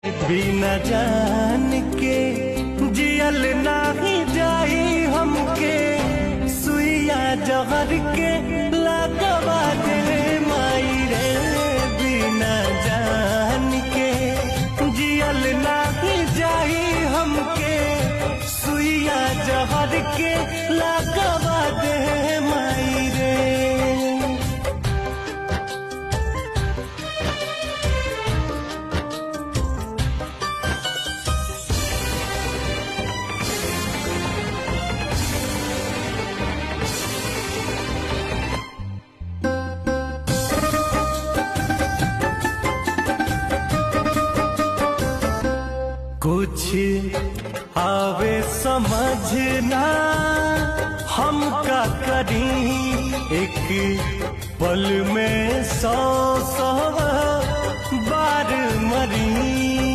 बिना जान के जियल नाही जाई हमके सुइया जहर के लगवा दे माई रे। बिना जान के जियल नाही जाई हमके सुइया जहर के लगवा दे माई रे। कुछ आवे समझना हम का करी एक पल में 100 बार मरी।